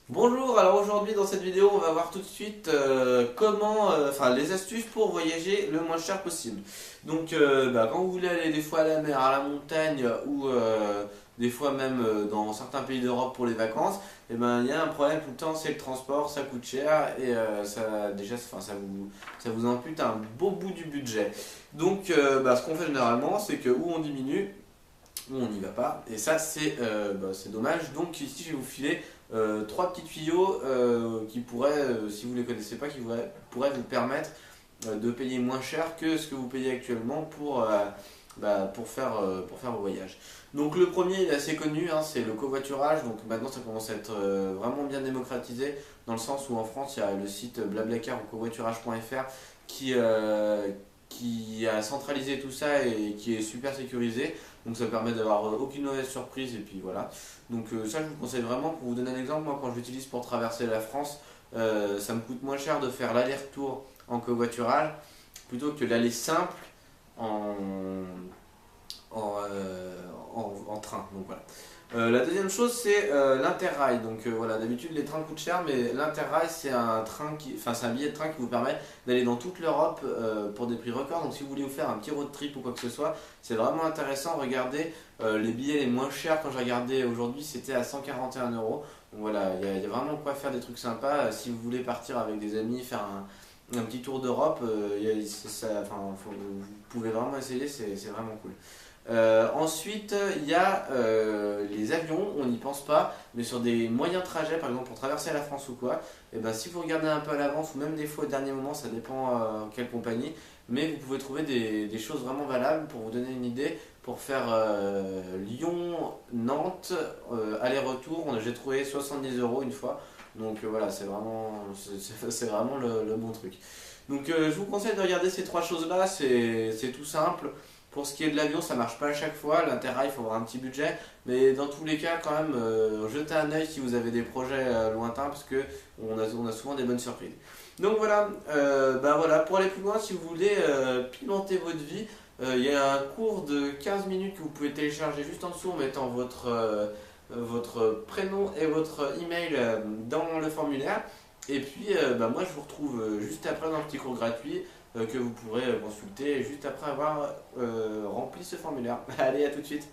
Bonjour, alors aujourd'hui dans cette vidéo on va voir tout de suite les astuces pour voyager le moins cher possible. Donc quand vous voulez aller des fois à la mer, à la montagne ou des fois même dans certains pays d'Europe pour les vacances, il y a un problème tout le temps, c'est le transport, ça coûte cher et ça vous ampute un beau bout du budget. Donc ce qu'on fait généralement c'est que ou on diminue ou on n'y va pas et ça c'est dommage. Donc ici je vais vous filer trois petits tuyaux qui pourraient, si vous ne les connaissez pas, pourraient vous permettre de payer moins cher que ce que vous payez actuellement pour faire vos voyages. Donc le premier il est assez connu, hein, c'est le covoiturage. Donc maintenant ça commence à être vraiment bien démocratisé dans le sens où en France il y a le site Blablacar ou covoiturage.fr qui, euh, qui a centralisé tout ça et qui est super sécurisé. Donc ça permet d'avoir aucune mauvaise surprise et puis voilà. Donc ça je vous conseille vraiment. Pour vous donner un exemple, moi quand je l'utilise pour traverser la France, ça me coûte moins cher de faire l'aller-retour en covoiturage plutôt que l'aller simple en, en train. Donc voilà. La deuxième chose c'est l'Interrail. Donc voilà, d'habitude les trains coûtent cher, mais l'Interrail c'est c'est un billet de train qui vous permet d'aller dans toute l'Europe pour des prix records. Donc si vous voulez vous faire un petit road trip ou quoi que ce soit, c'est vraiment intéressant. Regardez, les billets les moins chers quand j'ai regardé aujourd'hui c'était à 141 euros. Donc voilà, il y a vraiment quoi faire des trucs sympas. Si vous voulez partir avec des amis, faire un petit tour d'Europe, vous pouvez vraiment essayer, c'est vraiment cool. Ensuite, il y a les avions, on n'y pense pas, mais sur des moyens trajets, par exemple pour traverser la France ou quoi, et ben, si vous regardez un peu à l'avance ou même des fois au dernier moment, ça dépend quelle compagnie, mais vous pouvez trouver des choses vraiment valables pour vous donner une idée. Pour faire Lyon-Nantes, aller-retour, j'ai trouvé 70 euros une fois, donc voilà, c'est vraiment le bon truc. Donc je vous conseille de regarder ces trois choses-là, c'est tout simple. Pour ce qui est de l'avion, ça marche pas à chaque fois. L'Interrail, il faut avoir un petit budget. Mais dans tous les cas, quand même, jetez un œil si vous avez des projets lointains parce que on a souvent des bonnes surprises. Donc voilà, voilà, pour aller plus loin, si vous voulez pimenter votre vie, il y a un cours de 15 minutes que vous pouvez télécharger juste en dessous en mettant votre prénom et votre email dans le formulaire. Et puis, moi, je vous retrouve juste après dans le petit cours gratuit que vous pourrez consulter juste après avoir rempli ce formulaire. Allez, à tout de suite.